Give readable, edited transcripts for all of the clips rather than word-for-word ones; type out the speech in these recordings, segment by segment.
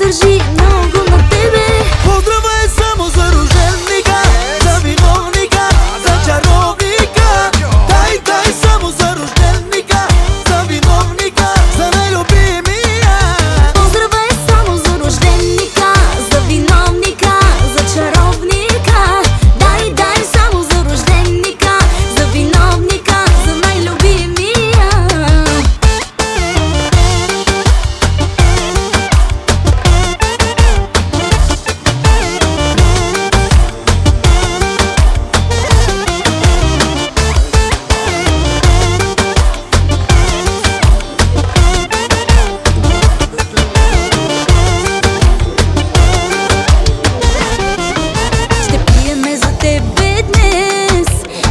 държи много на тебе. Поздрава е само за роженика, за виновника, за чаровника. Дай само за рожденика, за виновника, за най-любимия. Поздрава е само за рожденика, за виновника, за чаровника. Дай само за рожденика, за виновника, за най-любимия. Ще пиеме за тебе днес,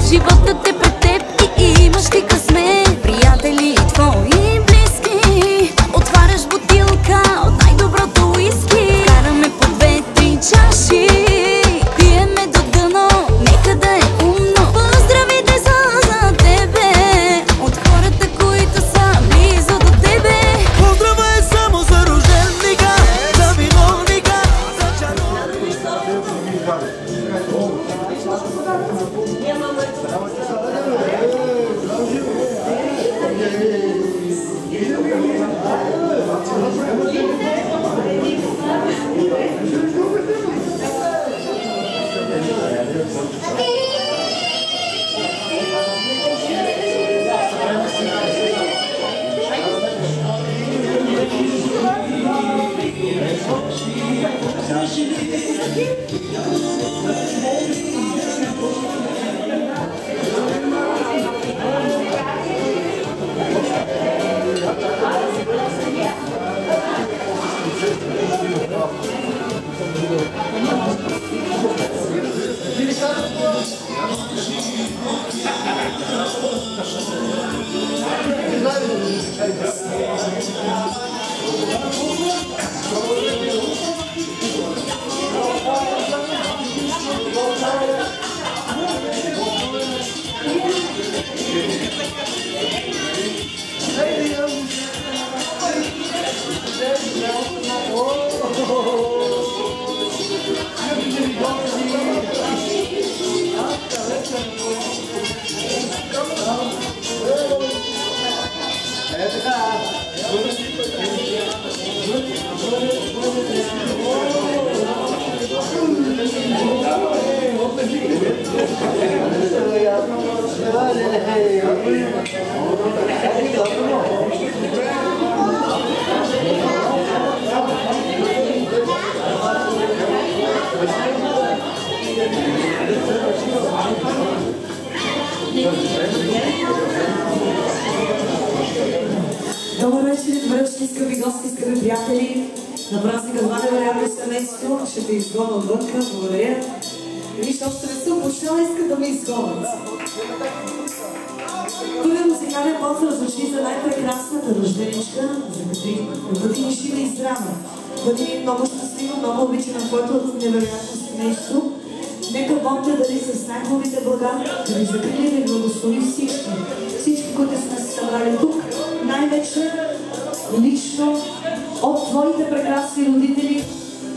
животът е пред теб и имаш ти късмет. Приятели и твои близки, отваряш бутилка от най-доброто уиски. Караме по 2-3 чаши, пиеме до дъно, нека да е умно. Поздравите са за тебе от хората, които са близо до тебе. Поздрава е само за рожденика, за виновника, за чаровника. Добър вечер, добре дошли, скъпи гости, скъпи приятели. На празника това невероятно семейство. Ще ви изгоня отвънка, благодаря. Вижте, още не съм почнала, искат да ме изгонят. Първият музикален поздрав звучи за най-прекрасната рожденичка, за Катрин. Да бъде ни жива и здрава. Бъде ни много щастлива, много обичана в твоето невероятно семейство. Нека Бог те дали с най-хубавите блага, да ви закрили, да ви благослови всички. Всички, които сме се събрали тук, най-вече лично от твоите прекрасни родители.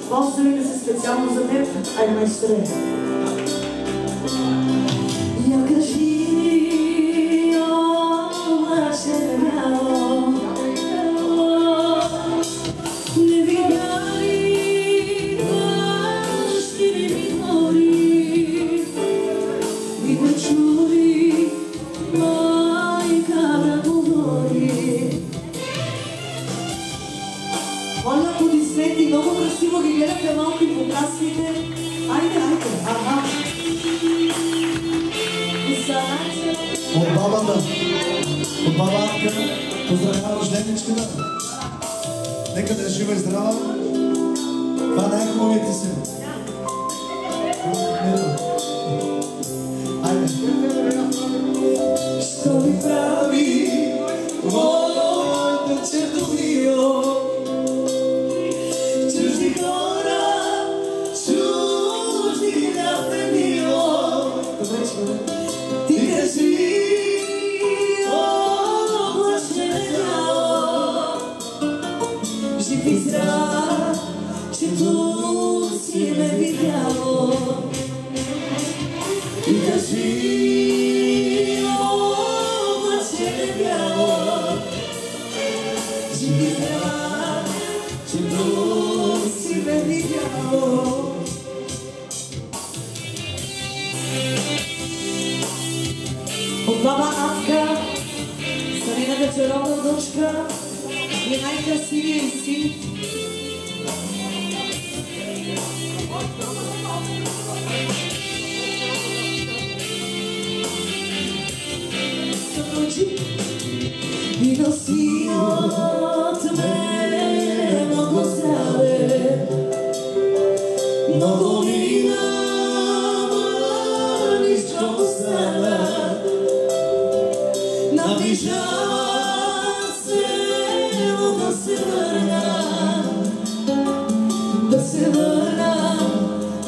Поздравите се специално за теб, айде майсторе. Я кажи ми, о, наше бяло, не видя ли външни ми гори, и да чули майка да говори. Моля, аплодисменти, много красиво ги гледате малко и покрасните. Айде, ага. От бабата, от баба Анка, поздравява рожденичката. Нека да е жива и здрава. Това най-хубавите си. Айде. Що ми прави моята чердовио? Чужди хора, чужди хиляда мило. Ти кажи, о, облачне небяло, жив и здрав, Светличка и най-красивия си. И носи от мен много здраве, много мина, нищо остана. Наближава се, но да се върна,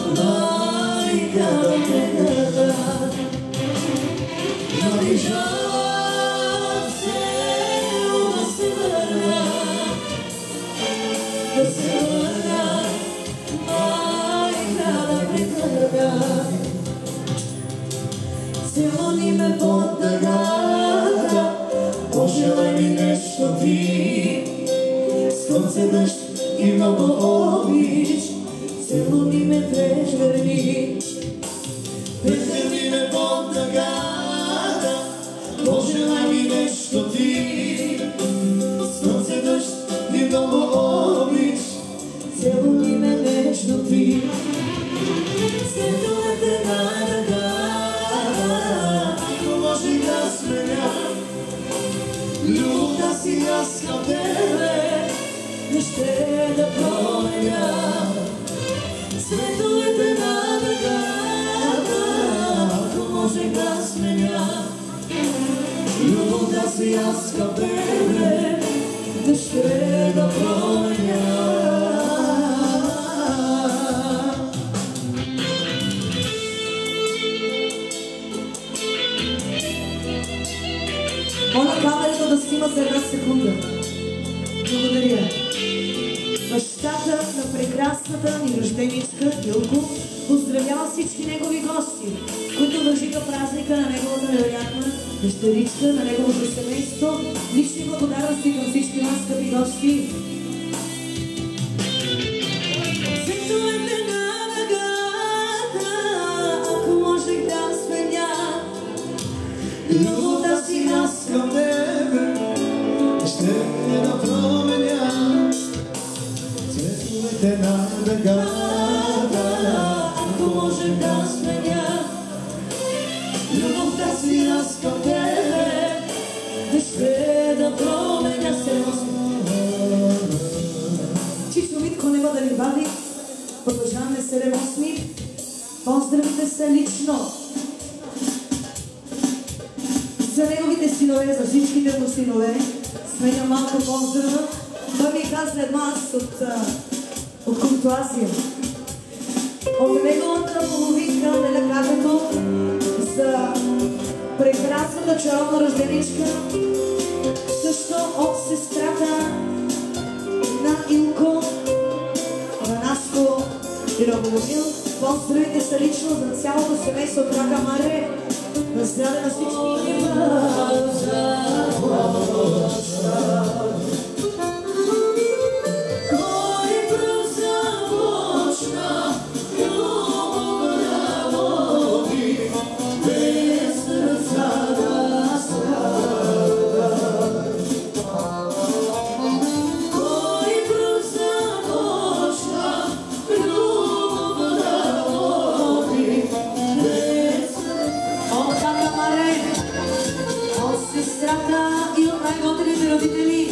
майка да предада. Наближава се, но да се върна, майка да предада. Целуни ме под дъгата, пожелай ми нещо ти, слънце, дъжд и много обич. Целуни ме прежверни, прегърни ме под дъгата, пожелай ми нещо ти, слънце, дъжд и много обич. Целуни ме нежно ти, световете на дъгата, ако можех да сменя любовта си аз към тебе, не ще да променя. Световете на дъгата, ако можех да сменя любовта си аз към тебе, не ще да променя. Моля камерата да снима за една секунда. Благодаря. Бащата на прекрасната ни рожденичка Илко поздравява всички негови гости, които дължиха празника на неговата невероятна дъщеричка, на неговото семейство. Лични благодарности към всички вас, скъпи гости. Световете на дъгата, ако можех да сменя любовта си аз към тебе, ще да променя. Цветовете на дъгата, ако можех да сменя любовта си аз към тебе, ще да променя. Чичо Митко няма да ни вади. Продължаваме 7-8. Поздравите са лично за неговите синове, за всичките му синове. Сменя малко поздрава. Той ми каза едно аз от куртуазия. От неговата половинка, нелекатето, за прекрасната чаровна рожденичка, също от сестрата на Илко, Ранаско и Робомил. Поздравите са лично за цялото семейство от Рака Маре. На здраве на всички. Сестрата и от най-готелите родители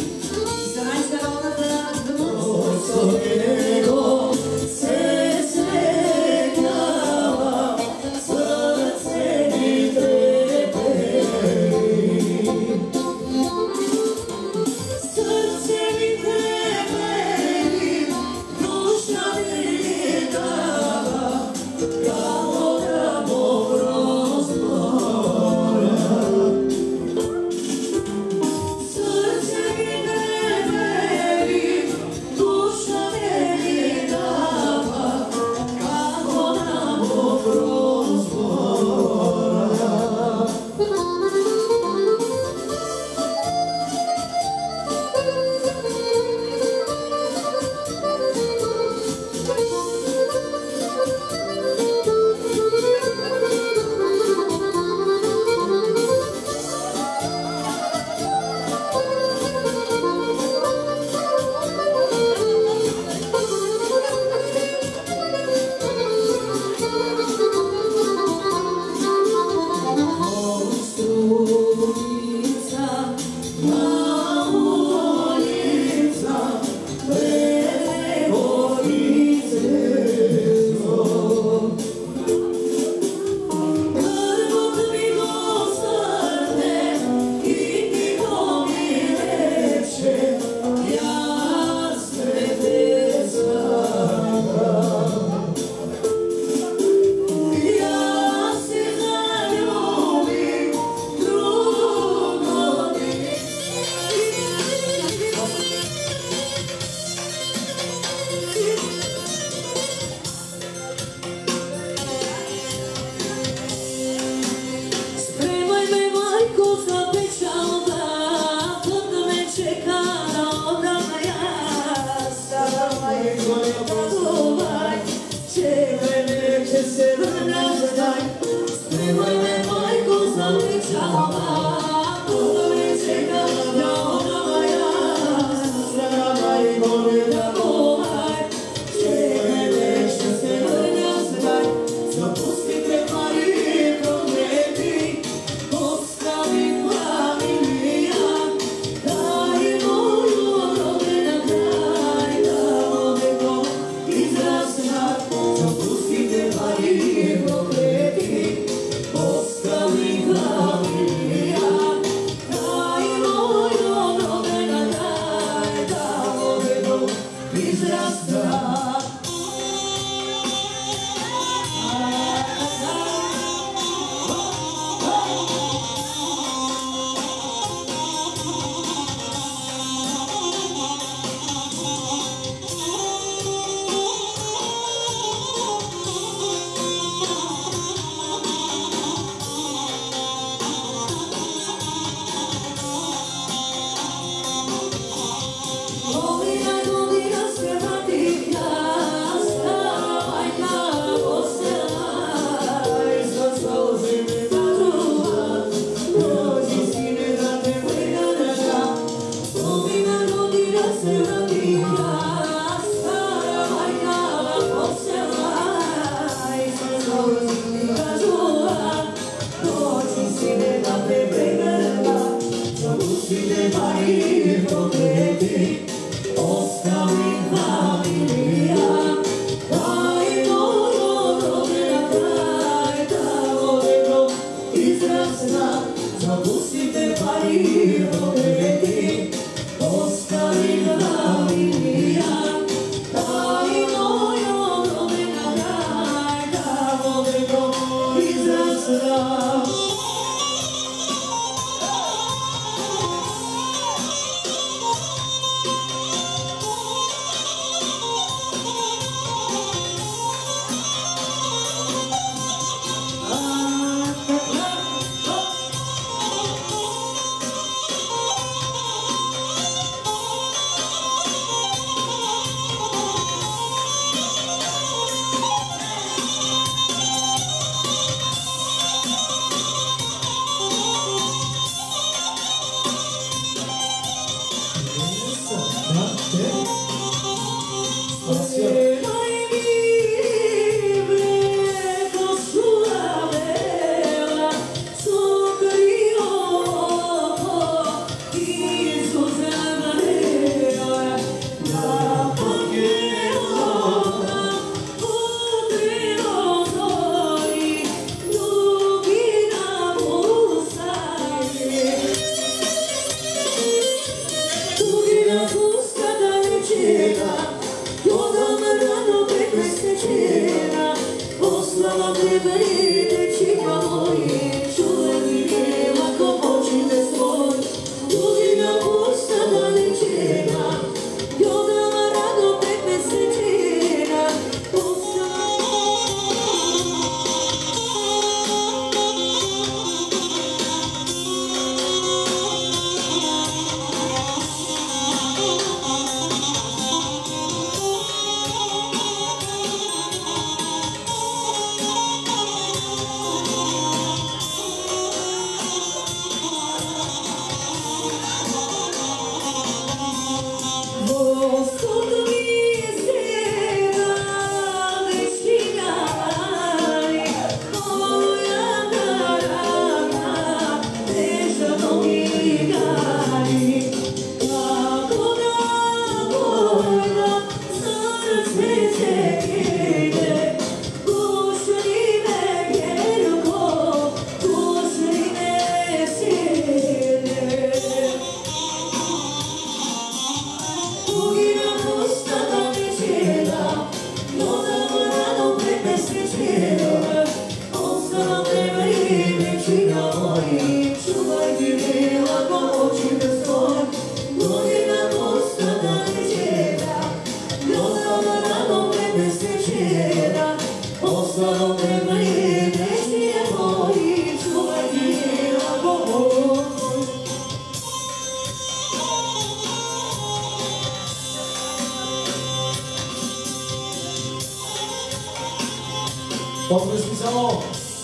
По-връзки само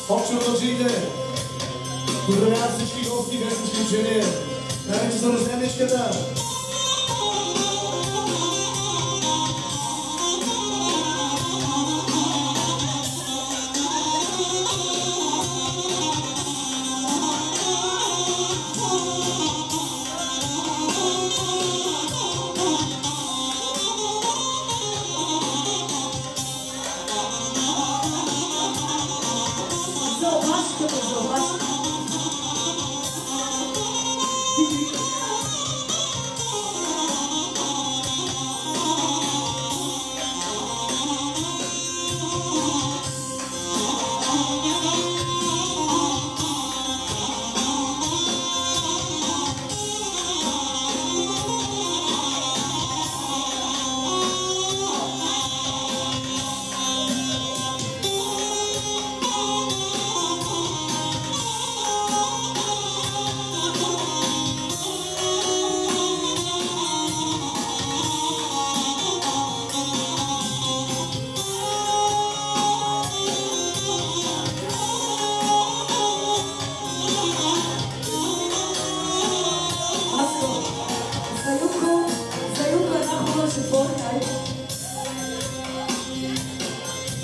общо мълчите. Поздравявам всички гости, без изключение. Най-вече за рожденичката.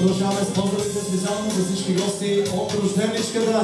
Продължаваме с поздравите специално за всички гости от рожденичката.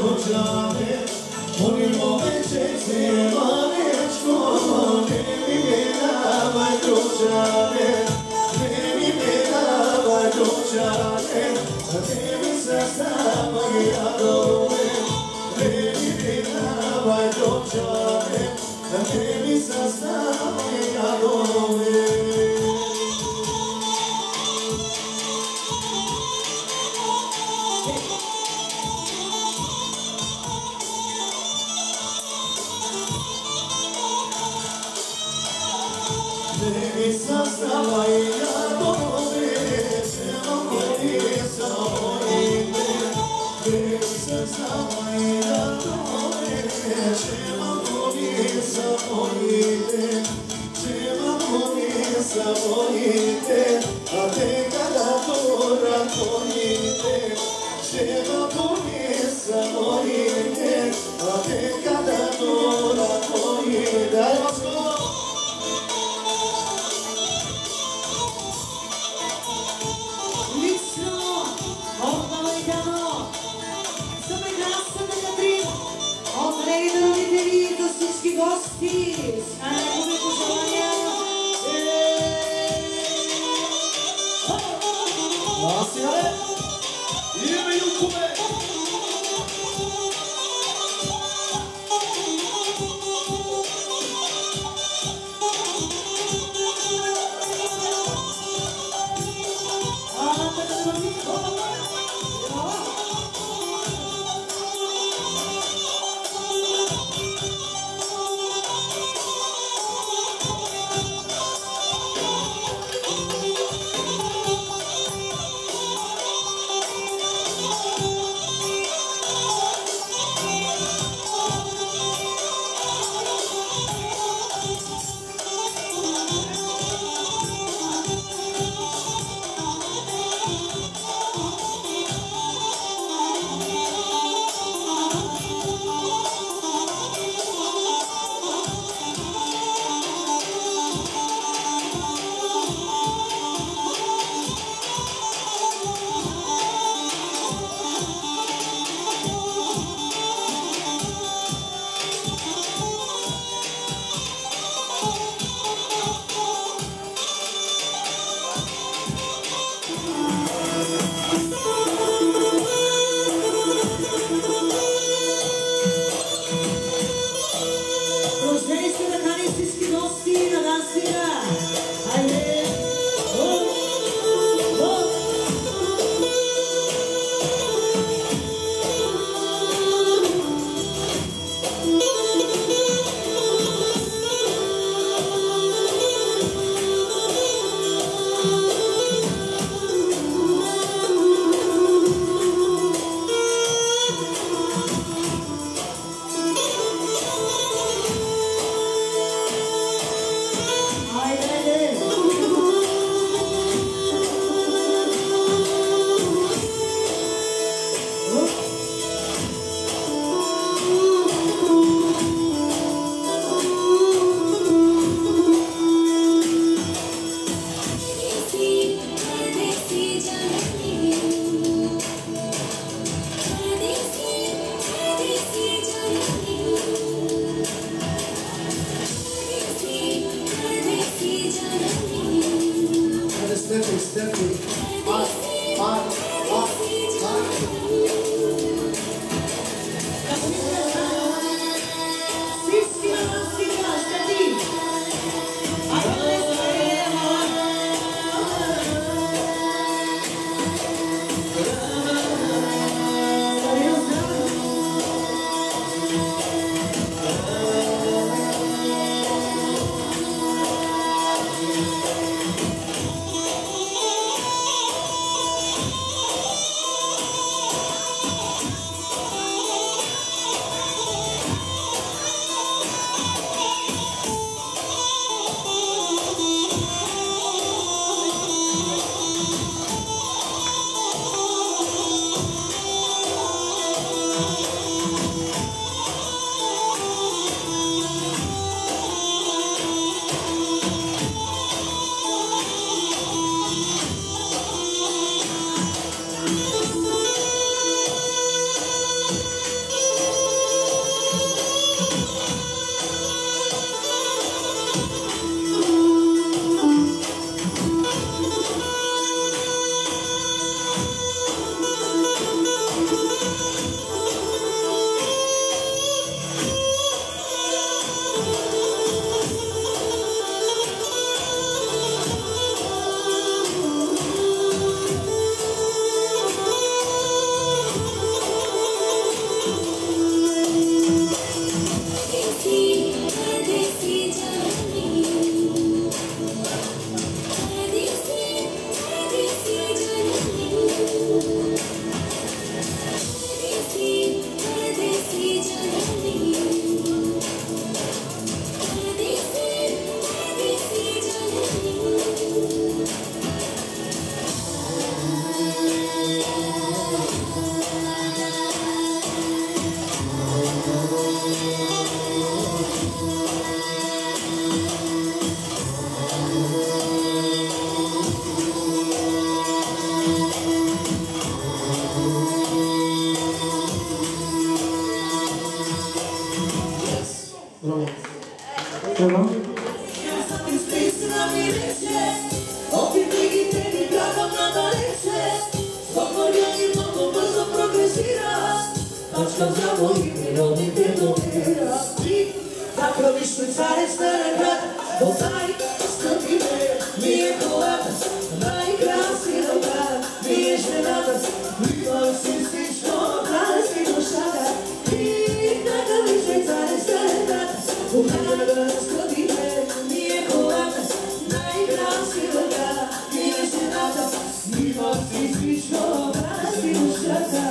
дочане, oni momečece manečko, ne mi davaj dочане, ne mi davaj dочане, ne mi sastavaj jadove, ne mi davaj dочане, ne mi sastavaj jadove. Ne sastavaj jadove, ćemo koji samojite. Ne sastavaj jadove, ćemo koji samojite. Ćemo koji samojite, a te kada to rakonite. Ćemo koji samojite, a te kada to rakonite. Dajmo skoro! Всички гости, с най-хубави пожелания! Браво. Кръвишно царец на град, Болтай, скъпи ме, ми е колата, най-красивата, ми е жената, вливам си всичко, края си душата, и най-кръвишно царец на град, Болтай, скъпи ме, ми е колата, най-красивата, ми е жената, вливам си всичко, края си душата.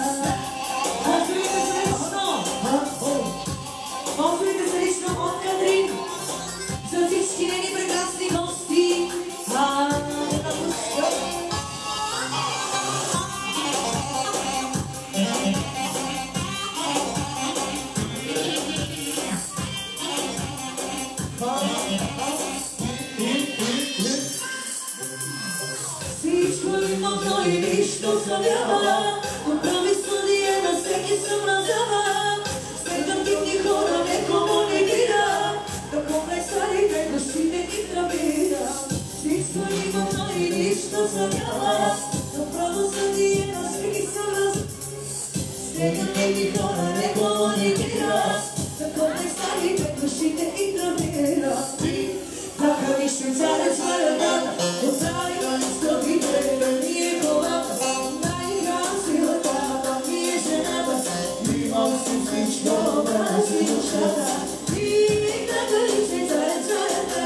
Поздравите се лично от Катрин за всички нейни прекрасни гости. Всичко именно и нищо съмнява, направи студия на всеки съмразява. Средантивни хора не комуникира, да комплексарите душите и трабира. Всичко именно и нищо съмнява, направо съдие на всеки съмразява. Средантивни хора не комуникира, да комплексарите душите и трабира. Нахрани швейцарец валята, отзаива скъпите, ми е колата, най-красивата, ми е жената, имам си всичко, брази душата. И нахрани швейцарец валята,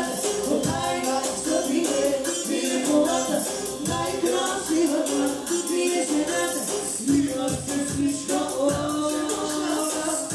отзаива скъпите, ми е колата, най-красивата, ми е жената, имам си всичко, брази душата.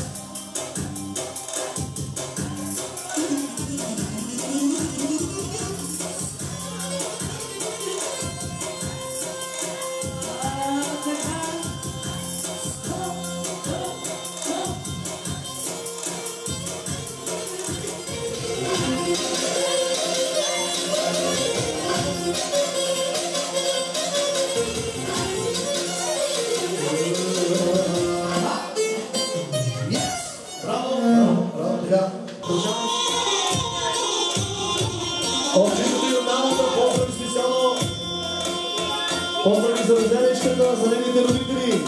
Поздрави за Розенечката, за нейните родители,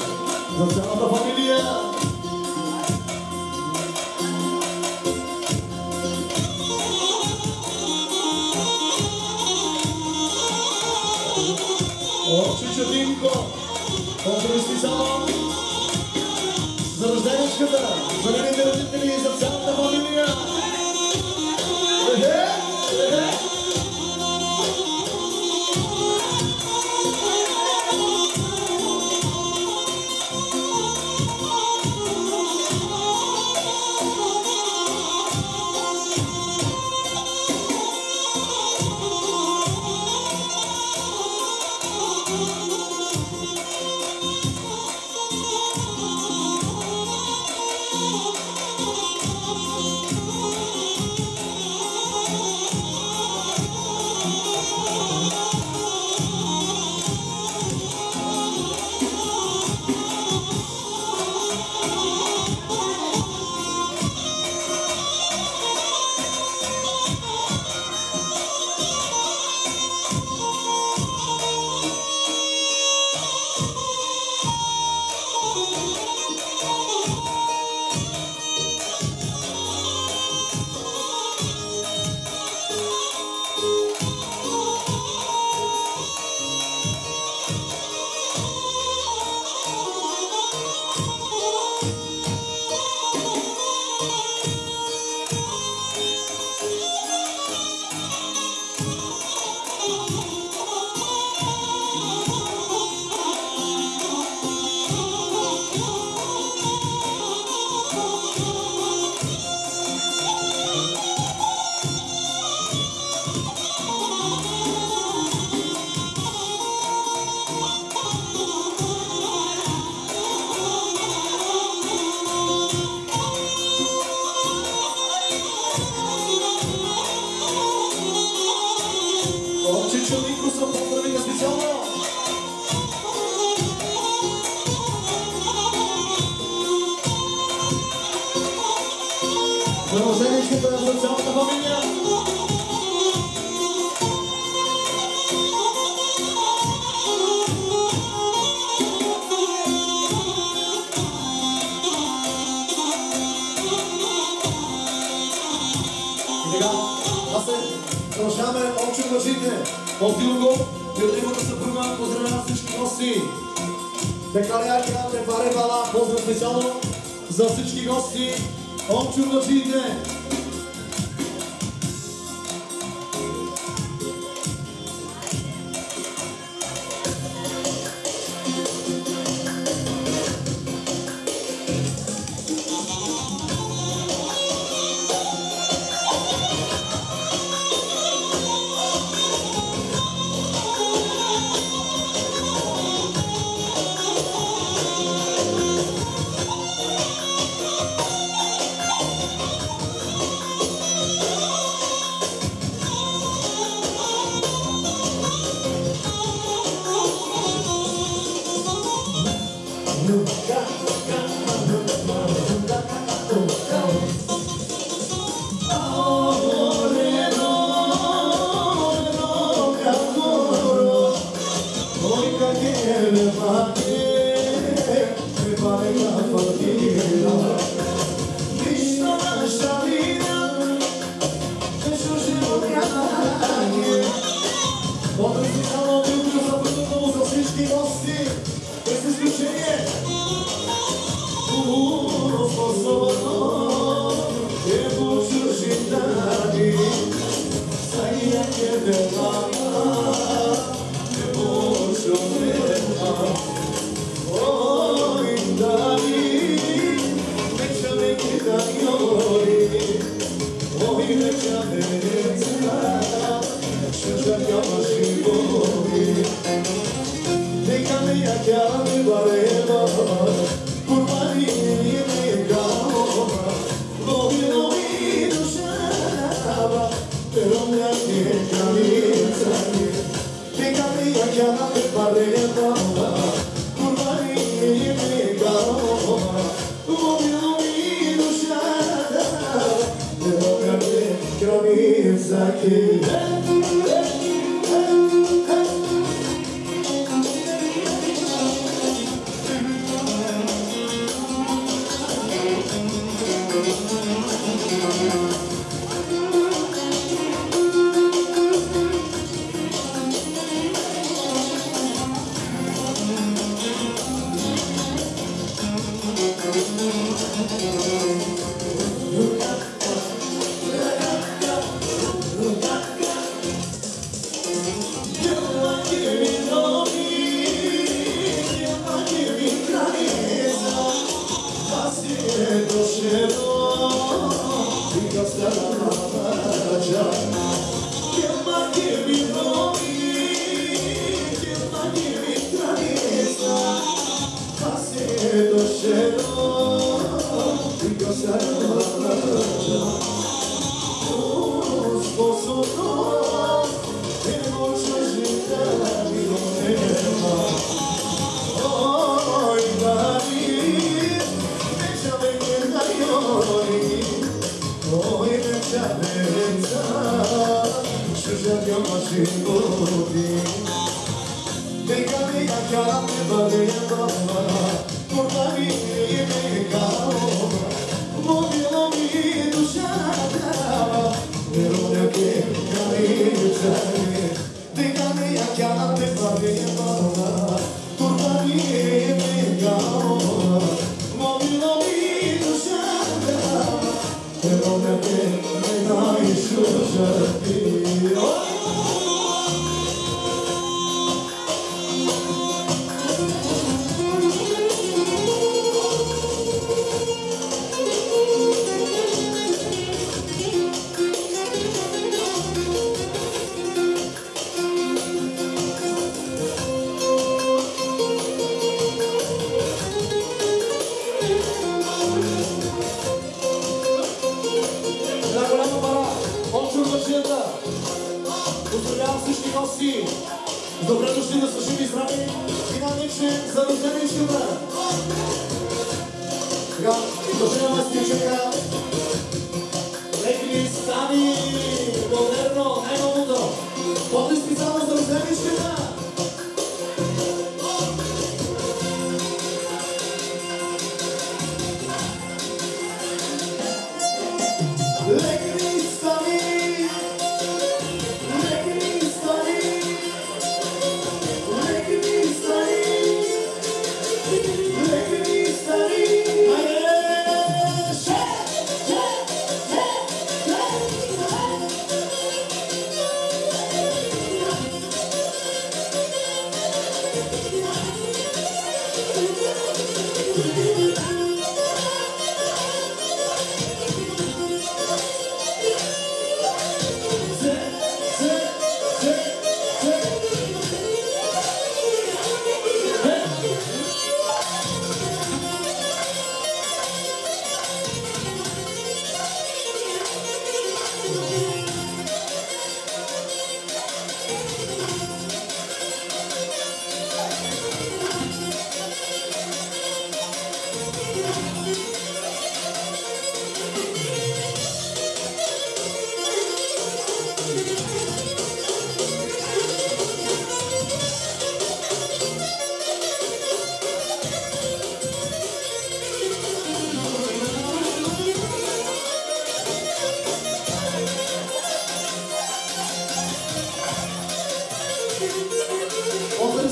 за цялата фамилия. От Чичо Димко, поздрави специално за Розенечката, за нейните родители и за цялата фамилия. А се продължаваме Ончо Мъжите от Дилго и от неговата съпруга. Поздравявам всички гости. Така ли Акия, Тепаре Бала, поздрав специално за всички гости. Ончо Мъжите.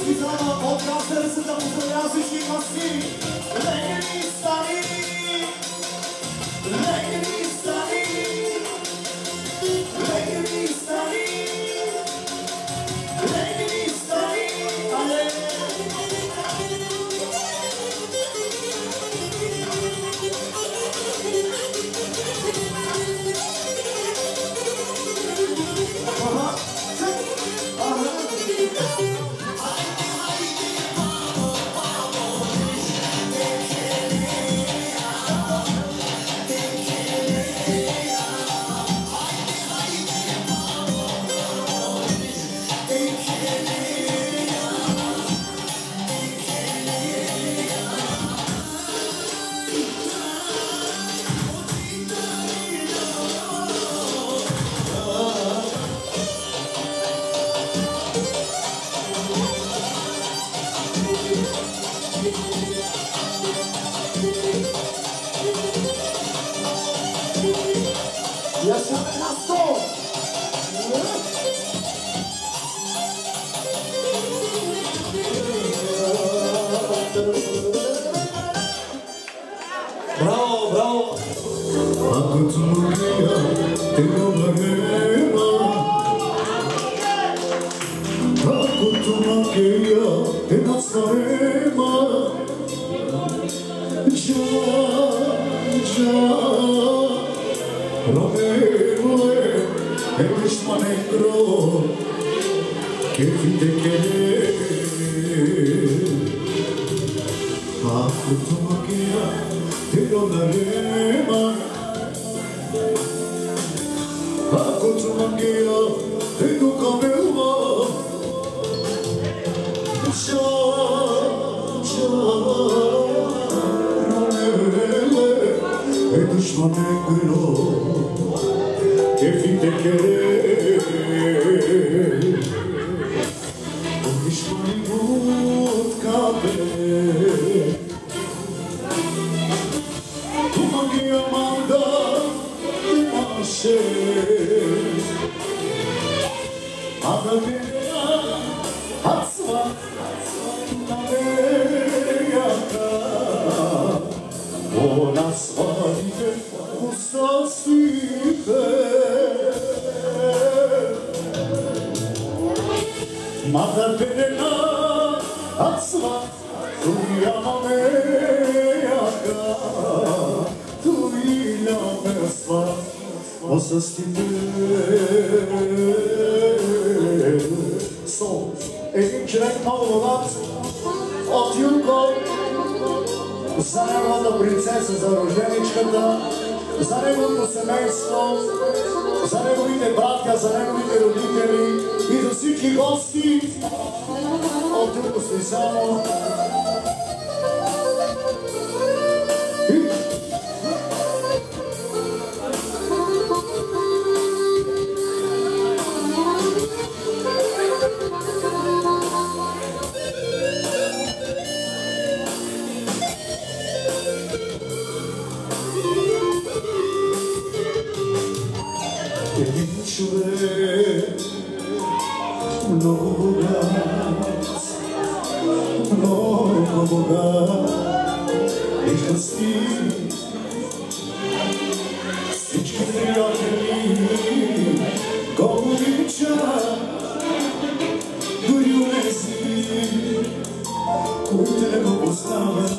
Специално от Кастерсата поздравя всички гости. Легени стани! Легени стани! Легени стани! Легени стани! Але! Браво, браво! Ако тумакия те обърнема, ако тумакия те надсварема, Romeo e Krishna negro che vide che ako tumakia te ronarema, ako tumakia te nukamema, e Krishna negro che vide che Tumakia manda te Adamena Hatsva Tunameyaka Ona svadite ustasite Madalena Hatsva Tunameyaka Tuilamesva Osastite Сол. Един човек много богат от Юлко за неговата принцеса, за рожденичката, за неговото семейство, за неговите братя, за неговите родители и за всички гости от Юлко специално. Един човек много богат, много богат и щастлив. Всички приятели го обичат, дори онези, които не го познават.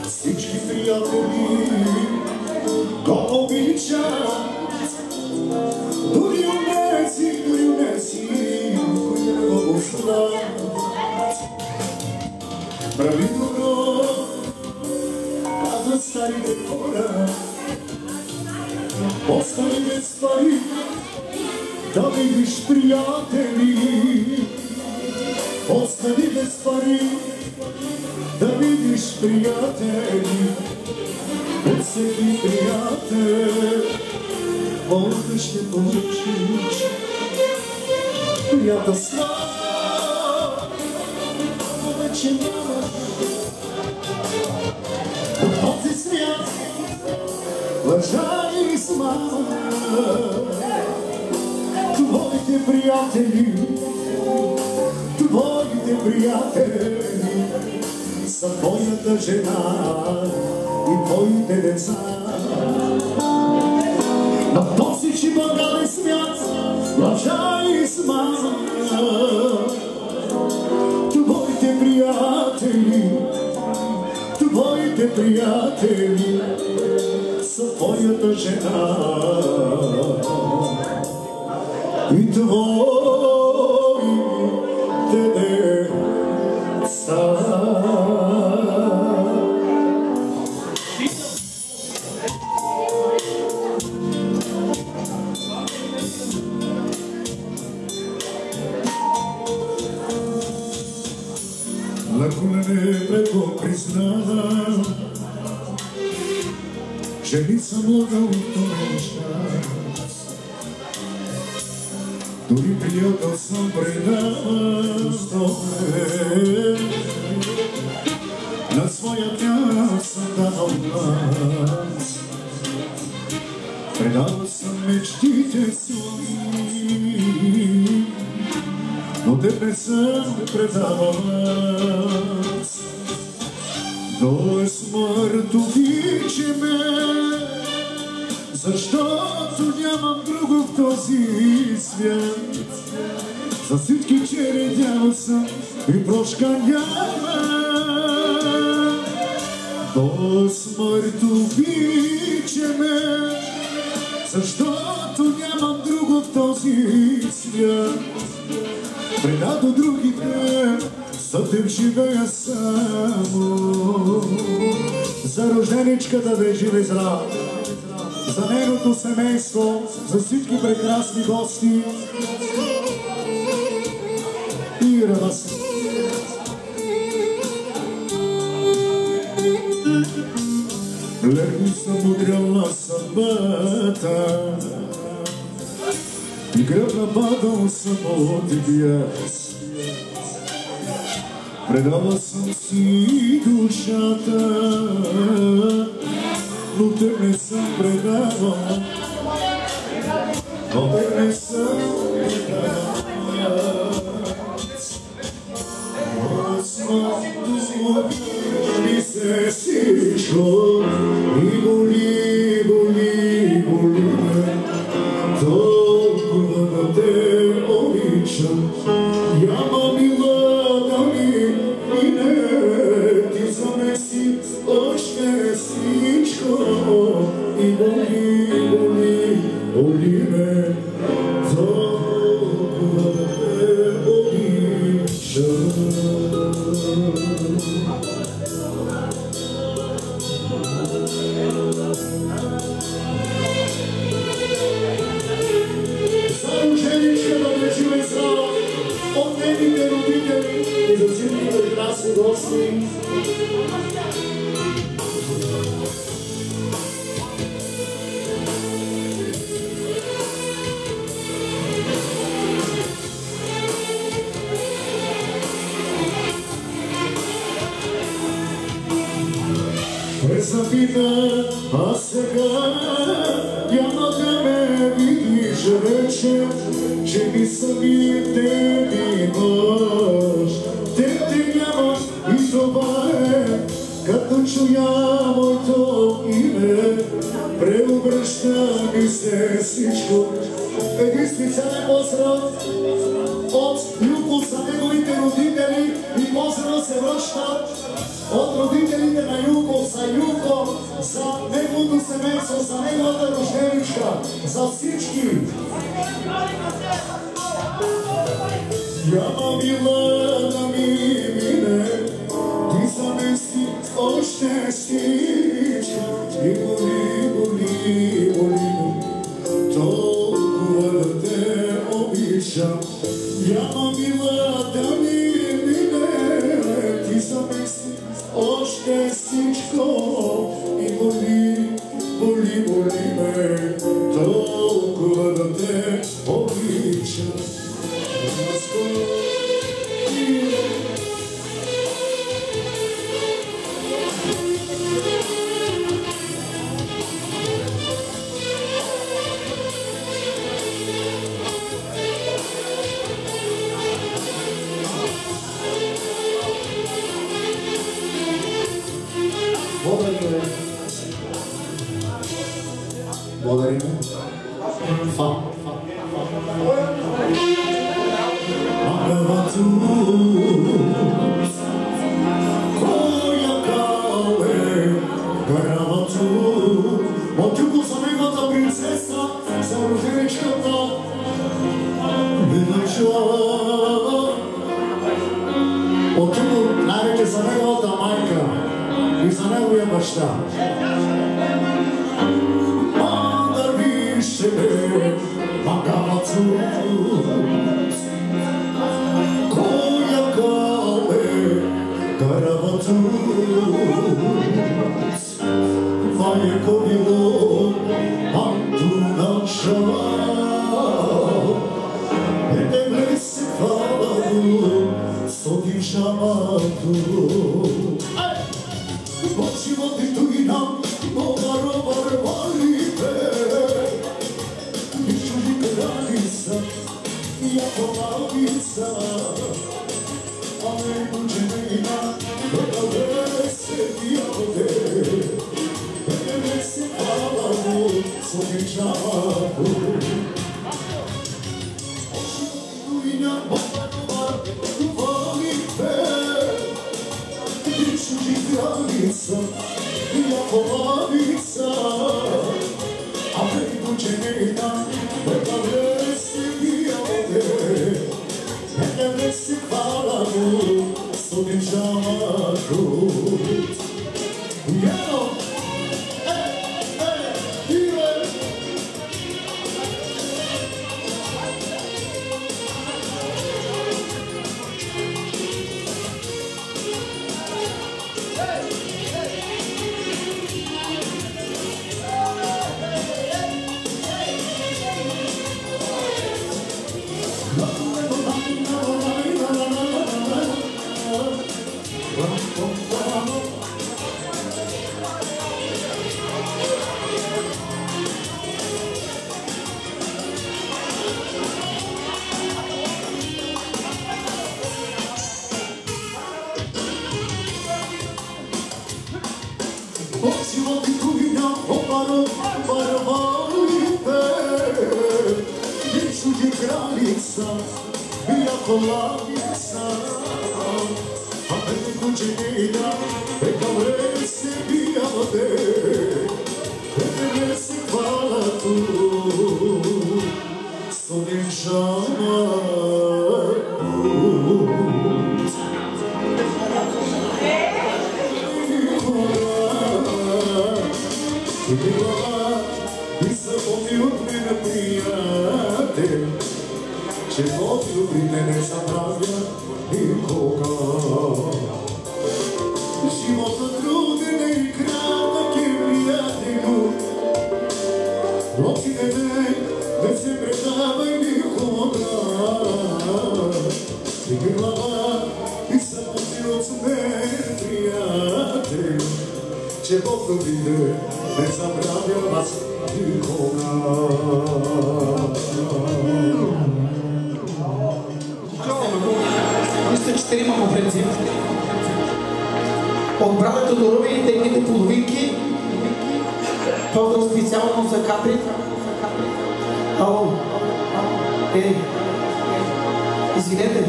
Всички приятели го обичат, дори онези, които не го познават. Прави добро, казват старите хора, остани без пари, да видиш приятели. Остани без пари, да видиш приятели. От всеки приятел може ще получиш приятелства, вече нямаш от този свят лъжа и измама. Твоите твоите приятели са твоята жена и твоите деца. На този чипагален свят лъжа и измама. Твоите приятели са твоята жена и твоите деца. На колене пред Бог признавам, че не съм лъгал в този щас. Дори приятел съм предавал стоме, на своя тях съм давал глас. Предавал съм мечтите свои, но теб не съм предавал аз. До смърт обичай ме, защото нямам друго в този свят. За всички чередява съм и прошка няма. До смърт обичай ме, защото нямам друго в този свят. Предадо другите, за теб живея само. За рожденичката да е жива и здрава, за нейното семейство, за всички прекрасни гости и радост. Леко съм удрял на съдбата и гръбна падал съм от бяс. Предавал съм си душата, но теб не съм предавал. Но теб не съм предавал. Осмато ми се всичко и боли, боли, боли ме. Толкова да те обичам, няма мила да ми мине. Ти замеси още всичко и боли, боли, боли ме. Толкова да те обичам. От нейните родители и за всички прекрасни гости. Запита, а сега няма да ме видиш вече, че ми самите ми мъж. Те няма и това е, като чуя моето име, преобръща ми се всичко. Един специален поздрав от Юко за неговите родители и поздрав се връща от родителите на Юко за Юко, за неговото семейство, за неговата рожденичка, за всички. Няма мила да ми мине, ти замеси още всичко. И боли, боли, боли, толкова да те обичам. Няма мила да ми мине, ти замеси още всичко. И боли, боли, боли ме, толкова да те обичам. кричката ми дойшла. От тук най-вече за неговата майка и за неговия баща. Мандърви ще ме макава цуц, коя кале карава цуц, майко било антуна шава, ете влесе хвалу стотин шамату. Почивати туина, моваро варварите, Вичули кралица, яко малица, а ме ученина, да се пиявате, да се палаво, собичавато. Почивати туина, моваро варварите, Вичули кралица, яко малица, a pentru genera pe care se viate pe care se falaru sunt în jacu iano Почивати туина, опаро варварите, Вичули кралица, яко лавица, a pentru genera pe care se viate pe care se falaru sunt în jacu. И се помни от мене, приятел, че от любите не забравя никога. Живота труден е и кратък е, приятелю, но ти не се предавай никога. Диги глава и се помни от мен, приятел, че Бог любите не забравя вас никога. Мисля, че трима по принцип. От брата Тодорови и техните половинки. Поздраv специално за Капри. Ало. Извинете.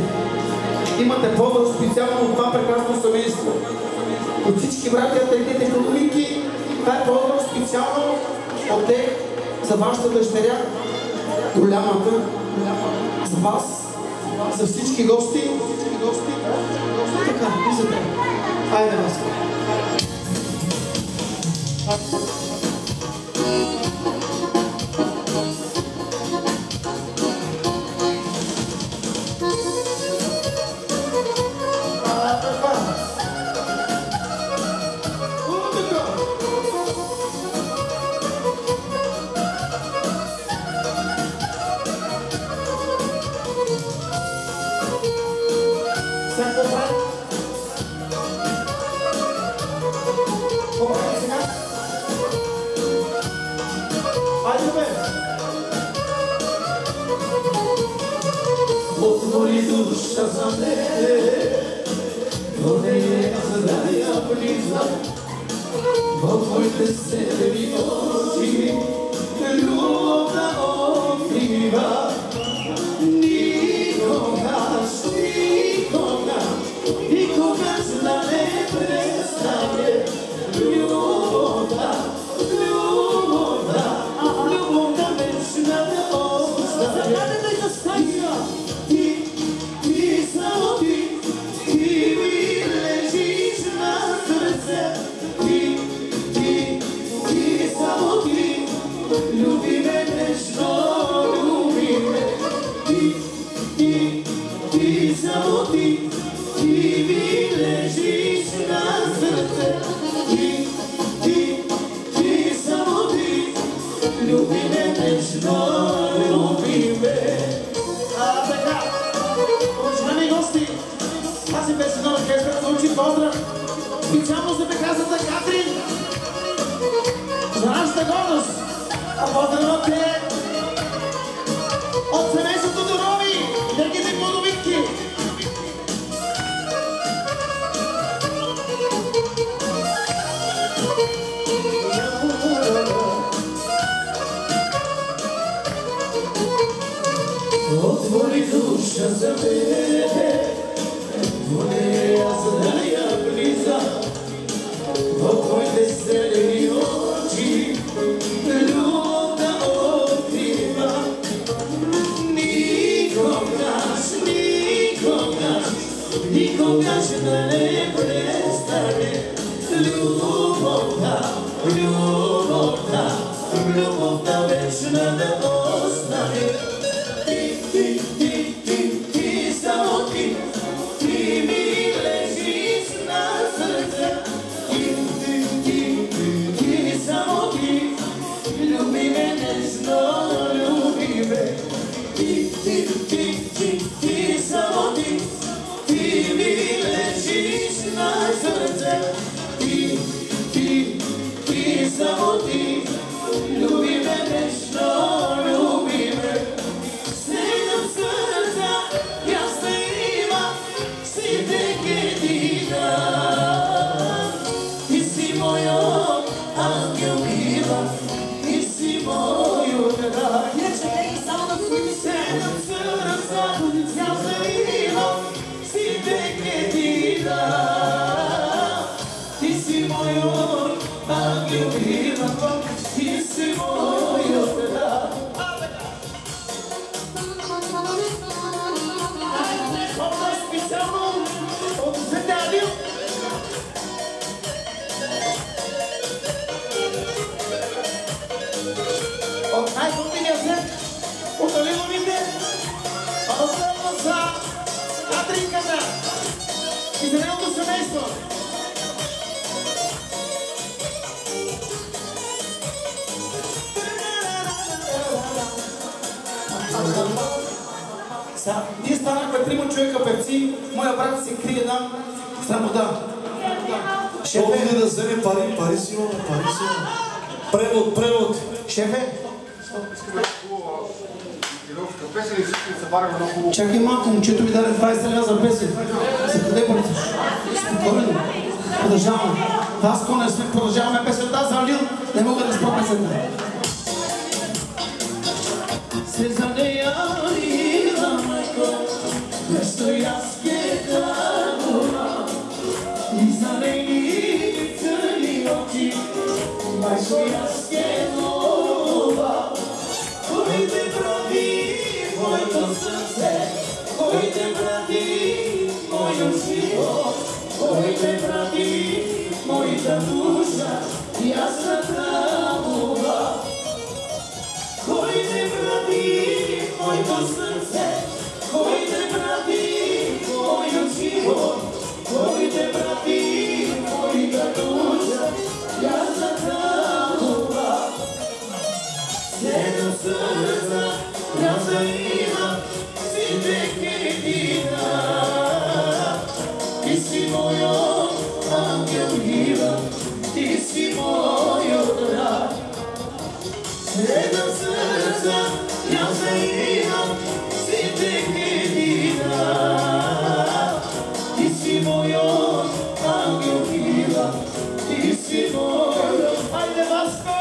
Имате поздрав специално от това прекрасно семейство. От всички братя, техните половинки. Това е поздрав специално от тях за вашата дъщеря, голямата, за вас, за всички гости. Така, и за теб. Айде, Васко. Отвори душа за мене, но не е за да я влизам в твоите седеми очи, любовта открива. Никогаш да не престане любовта вечната. те от семейството Тодорови, дъргите плодовитки. Отвори душа за мене, твори аз да я влиза в твоите зелени очи, любов да открива. Никогаш да не престане любовта, любовта вечна да остане. Ти, само ти ми лежиш на сърце. Ти, само ти, люби ме нежно, люби ме. Ти, само ти, ти ми лежиш на сърце. Ти, само ти, люби ме нежно, люби ме. Седем сърца, аз да имам, си теке ти дам. Ти си моят ангел мила, ти си моят рай. Иначе не и само на своите Седем сърца, аз да имам, си теке ти дам. Ти си моят ангел мила, ти си моят рай. Това специално от Зеталио. От най-добрия зет, от оливовите, особено за Адринката и за нейното семейство. Сега, ние станахме трима човека певци, моя брат се крие там, срамота. Той иде да вземе пари си имаме, пари си имаме. Превод. Шефе, Песен и всички се бараме много хубаво. чакай малко, момчето ми даде 20 лева за песен. За къде бъдете? Спокойно. Продължаваме. Аз коня сме продължаваме песента, за Лил не мога да спра песента. Se zanejala majko, nešto jasketa gora. I zanejli crni oči, majko jaskenova. Koji te prati mojto srce, koji te prati moju život, koji te prati moja duša, jasna tramova. Koji te prati moje srce, koji te prati moju život, koji te prati moja duša, jasna tramova. Sedam srca, ja da imam, si teke ti dam. Ti si moja angel mila, ti si moja raj. Sedam srca, ja da imam, si teke ti dam. Ti si moja angel mila, ti si moja. Ajde Vasko!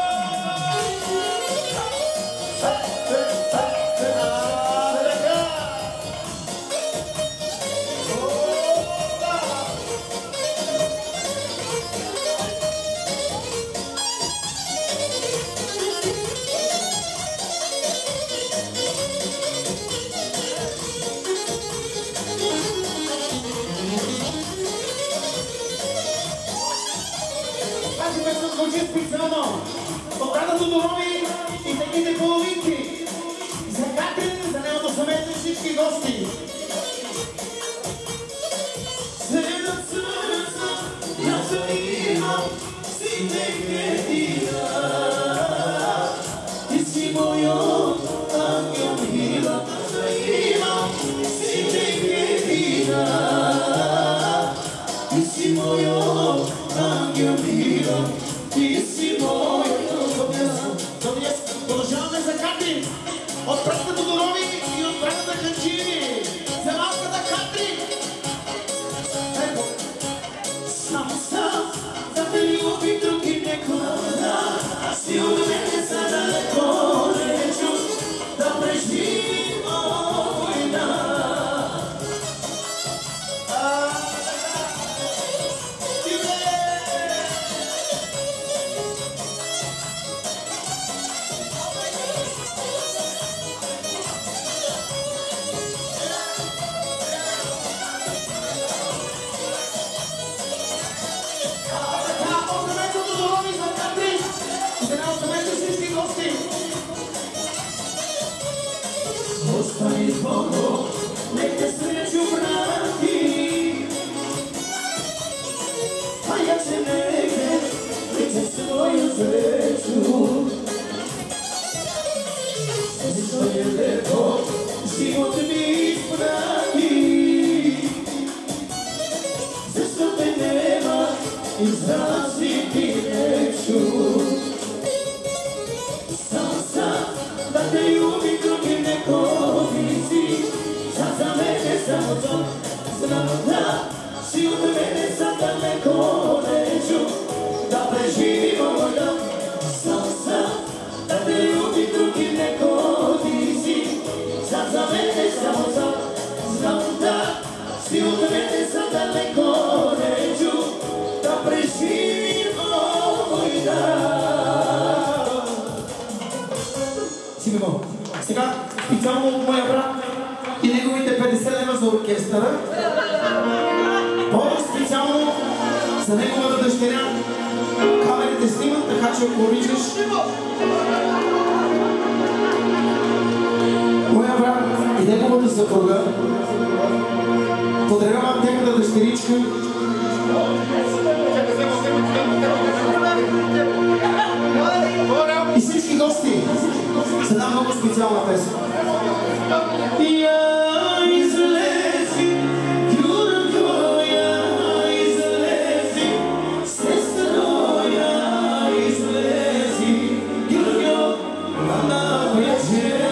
Тази песен звучи специално от брата Тодорови и техните половинки. За Катрин, за нейното семейство и всички гости. Sedam srca, ja da imam, si teke ti dam. Ti si moja angel mila, da imam, si teke ti dam. Ti si moja angel mila, ti si moja. Продължаваме за Жени, за малката Катри. Само сам, да те люби други некона, си от мене са далеко не чу, да преживим война. Господи Богу, нека срещу брати, а я се нека своju sreću. Zašto je lepo život mi isprati, zašto te nema izraziti neću. Samo sam da te ljubim drugim neko visi, sad za mene samo to znam da si od mene sad daleko neću, da preživimo moj dan. Samo sam da te ljubim drugim neko visi, sad za mene samo to znam da si od mene sad daleko neću, da preživimo moj dan. Симеон, сега специално от моя брат и неговите 50 лева за оркестъра. По-специално за неговата дъщеря. Камерите снимат, така че ако обичаш. Моя брат и неговата съпруга подарявам тяхната дъщеричка. И всички гости с една много специална песен. Я излези, Гюргьо, я излези, сестро, я излези, Гюргьо, на вечер.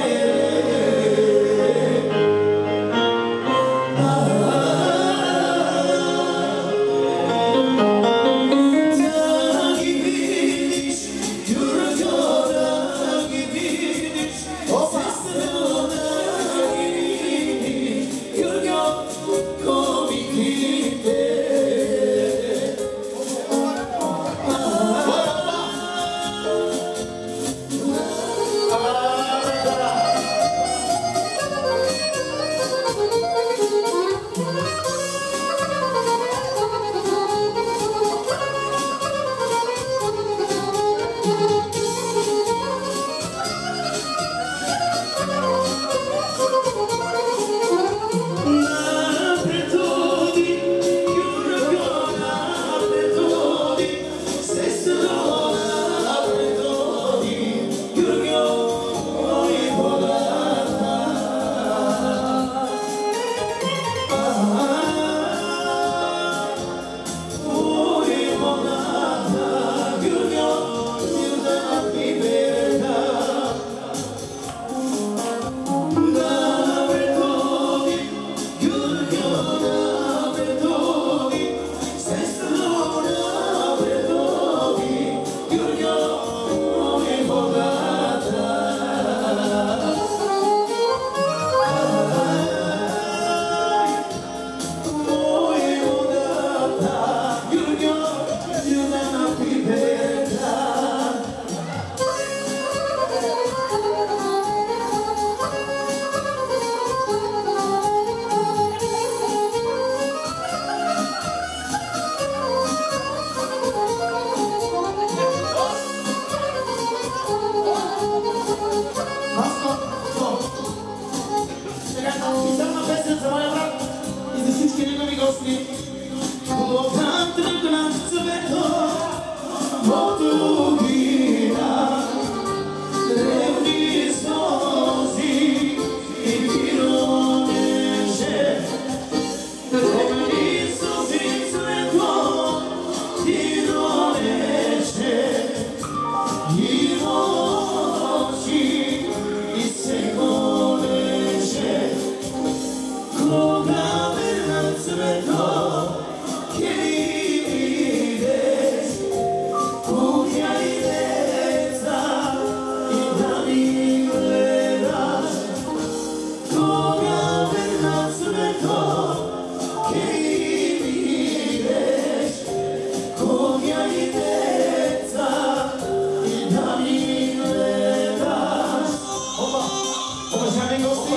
гости.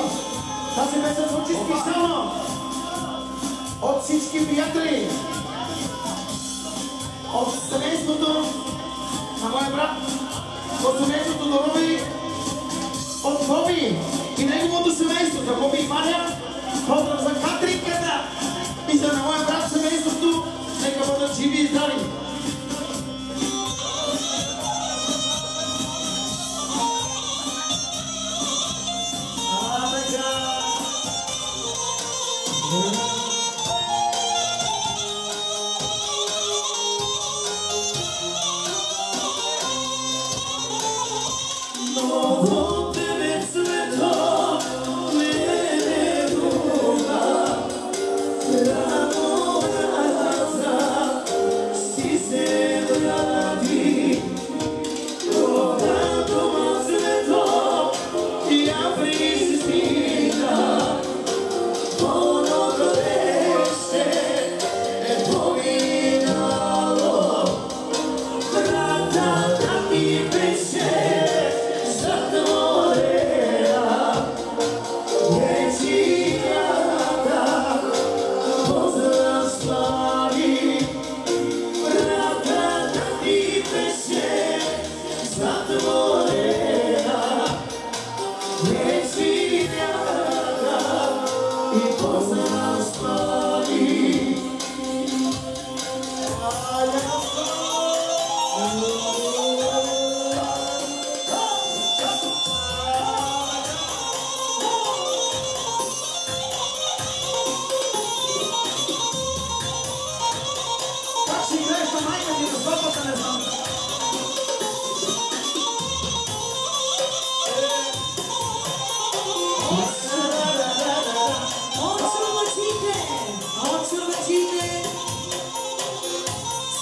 Тази песен звучи специално от всички приятели, от семейството на моя брат, от семейството на Роби, от Боби и неговото семейство, за Боби и Маня. Поздрав за Катринката и за моя брат семейството. Нека бъдат живи и здрави.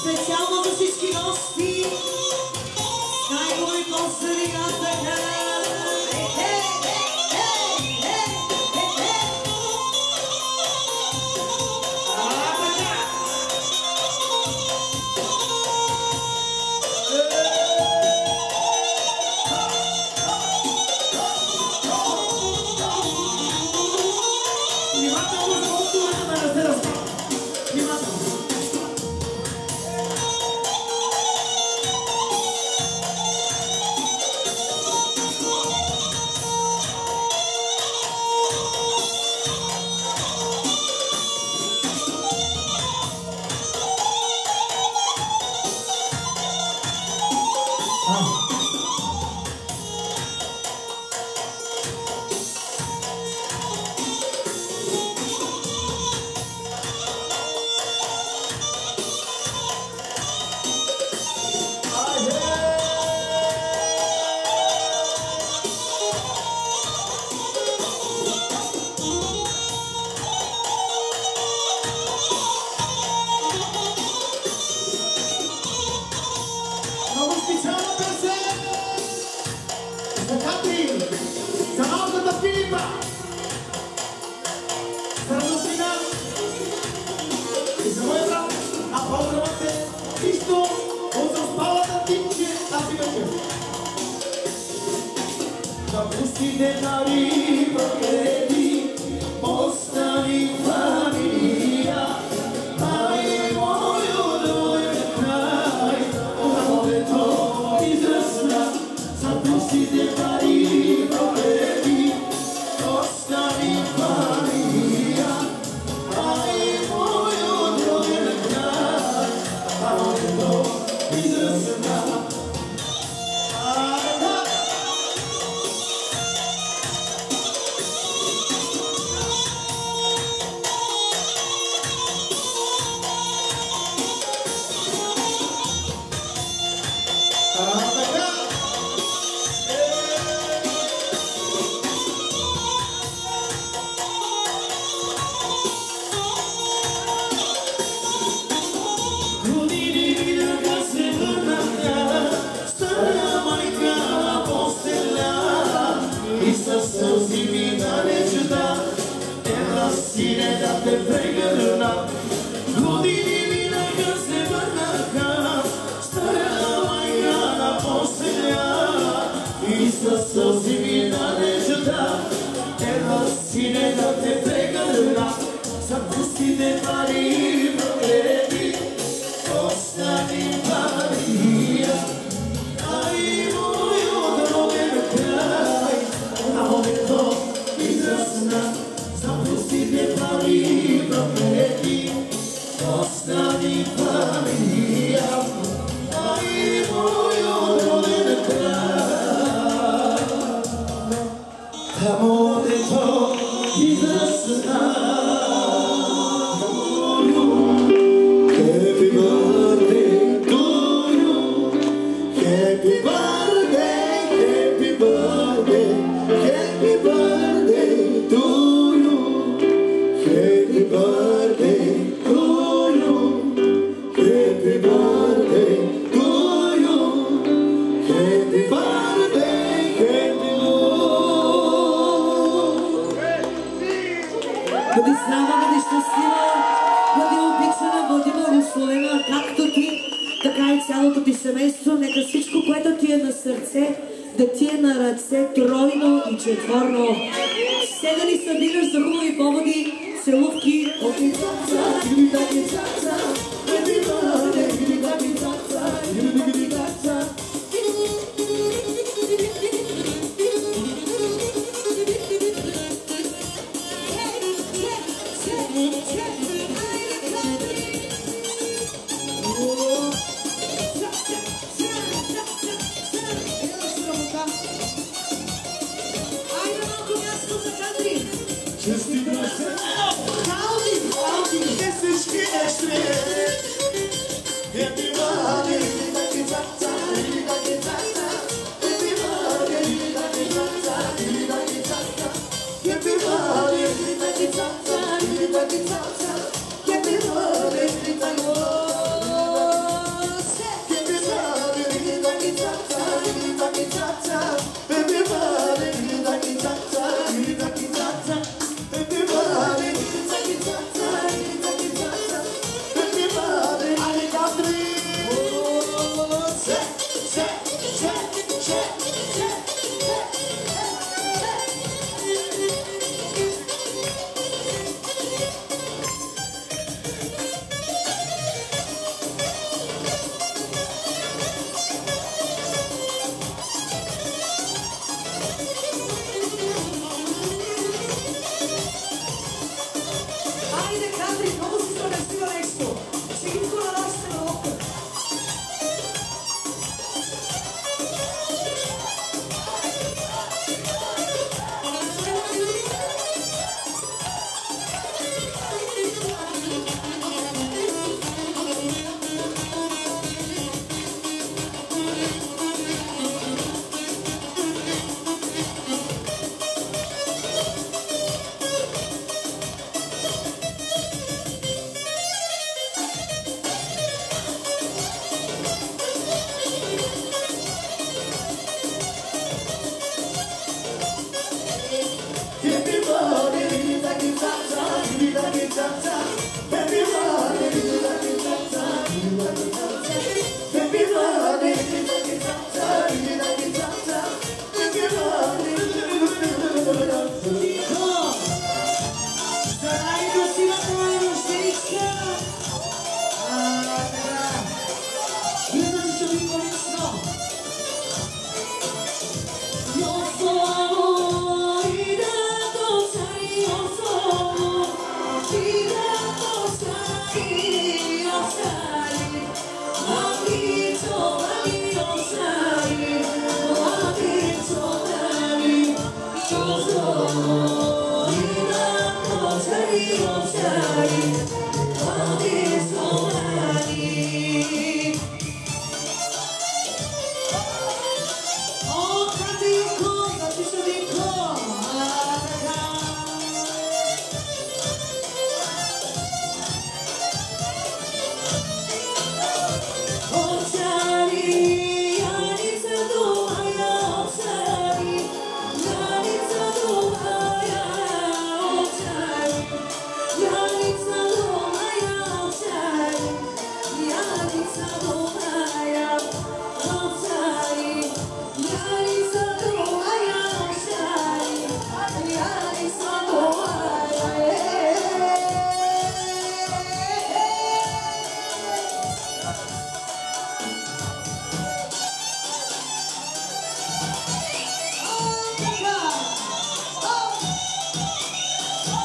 Специално за всички гости. Най-голи поздрави на така. ясна, запусти ме пари промени, остави памения, ай моя роден край. Тамо дето израсна, happy birthday to you, happy birthday, happy birthday, happy birthday to you, happy birthday to you, happy birthday to you, happy birthday, happy Бъди здрава, бъди щастлива, бъди обичана, бъди благословена, както ти, така и цялото ти семейство. Нека всичко, което ти е на сърце, да ти е на ръце тройно и четворно. Все да ни събираш за хубави поводи, целувки от It's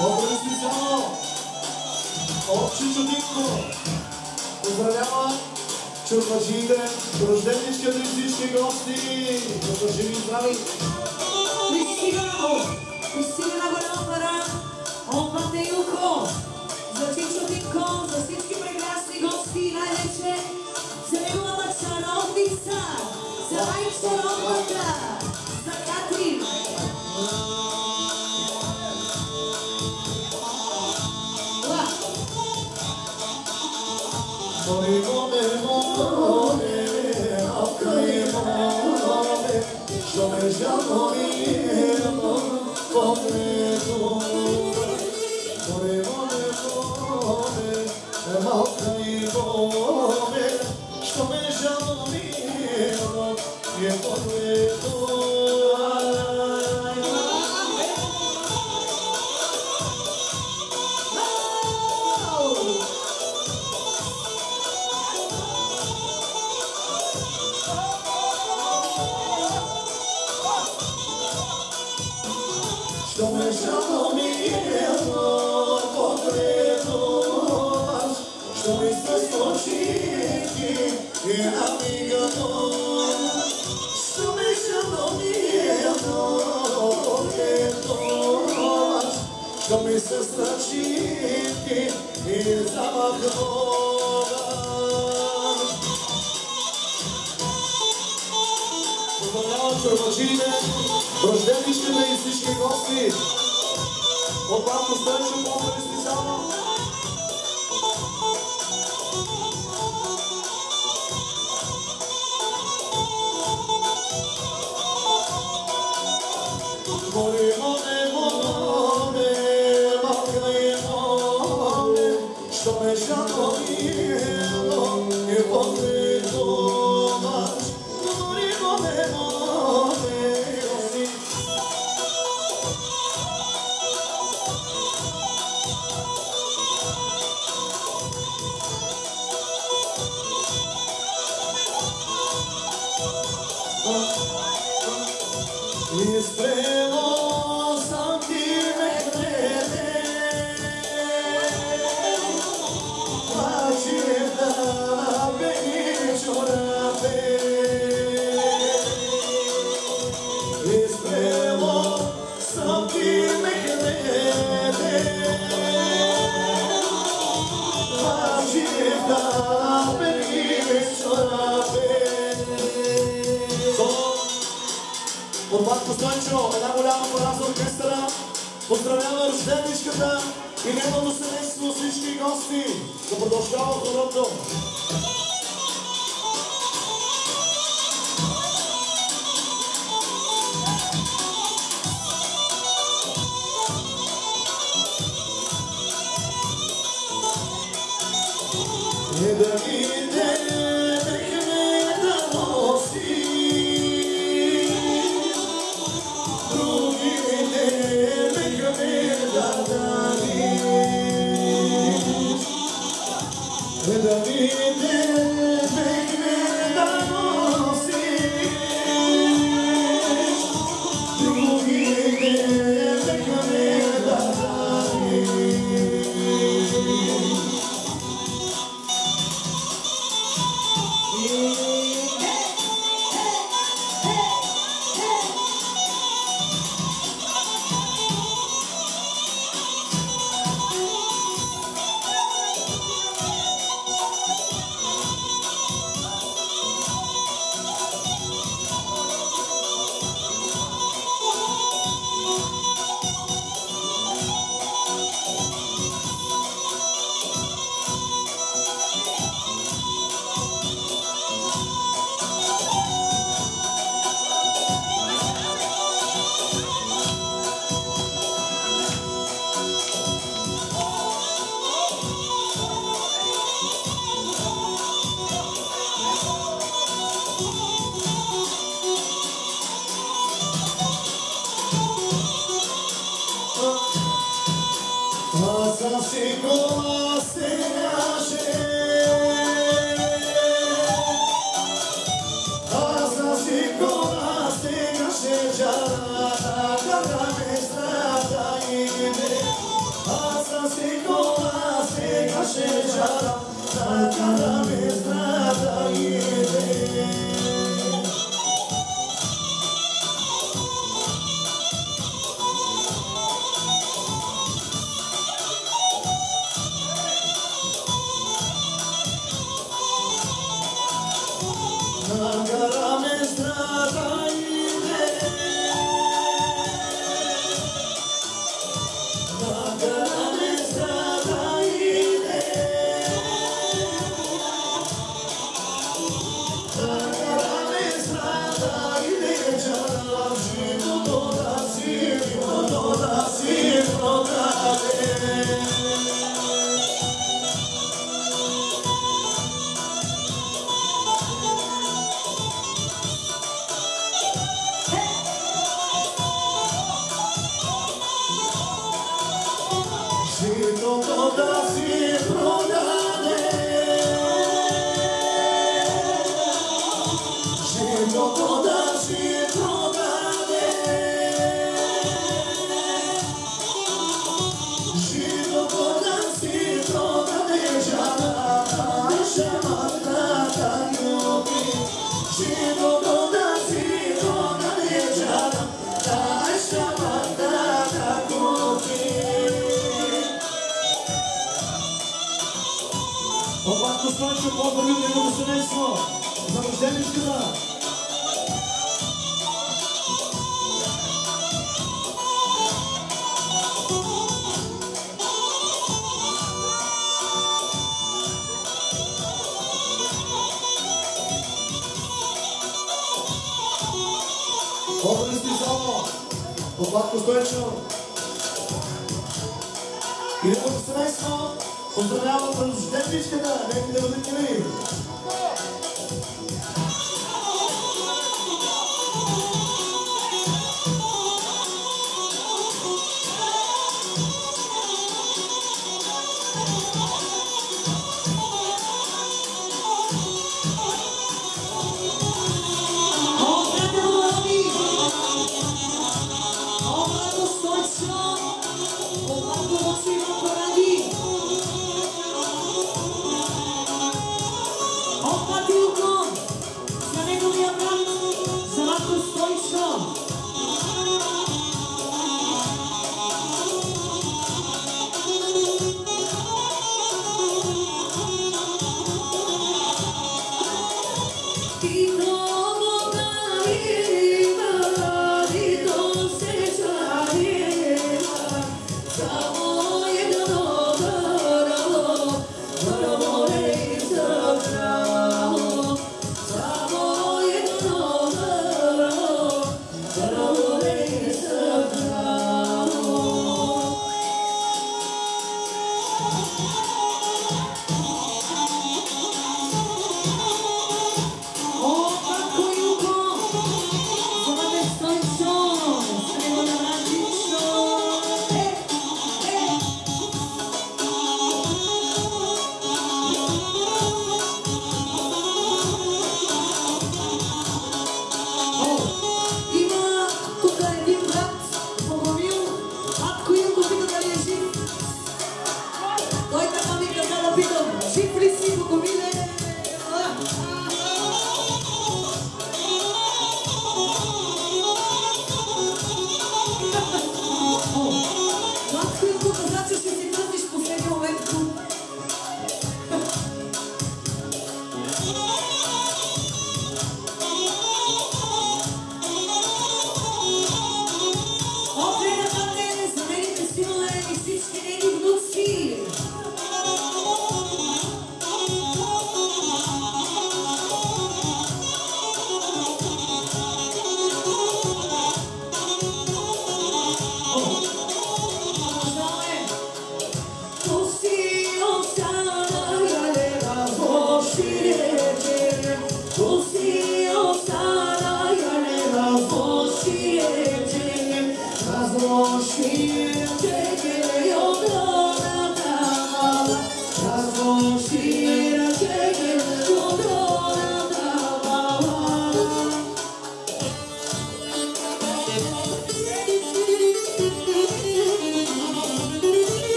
Поздрави специално от Чичо Динко. Поздравява чурбаджиите, рожденичката и всички гости. Да живи и здрави. Пристига на Голяфара от Матеюко. За Чичо Динко, за всички прекрасни гости, най-вече за неговата чаровница, за най-чаровната, за Катрин. Рожденичките и всички гости от Марко Стойчо, поздрави специално. От Марко Стойчо, една голяма пара за оркестъра, поздравява рожденичката и нейното семейство, всички гости, да продължава хорото. Не да виде мехме да носи, другите мехме да дали. Не да виде мехме да носи, другите мехме да дали. живото да си продаде. Живото да си продаде. Живото да си продаде. Жадата, жадата люби. Живото да си продаде. Жадата, жадата люби. Опасно Стойчо, поздрави от неговото семейство за рожденичката. Поздрави специално от Батко Стойчо и неговото семейство. Поздравявам рожденичката, нека да родители.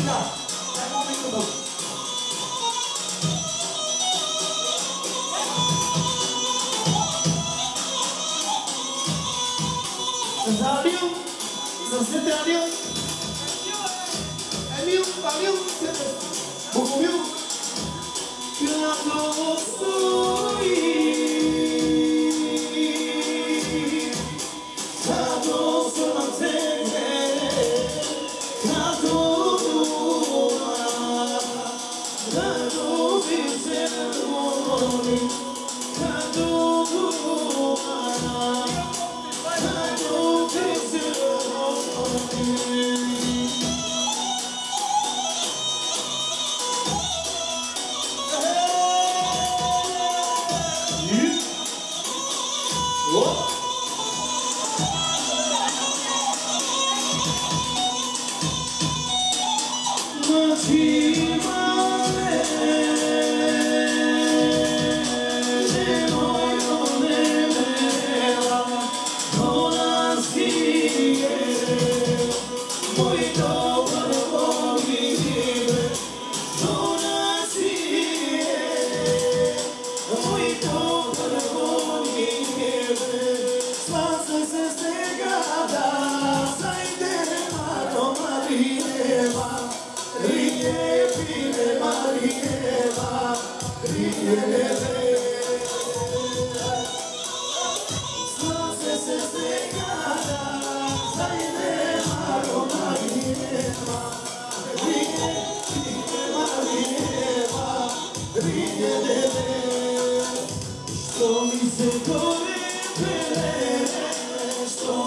Сега, дай микрофон. За Адил, за всете Адил. Емил, Адил, Богомил. Като стои, като слънце, като дума, като веселони, като дума, като веселони. Что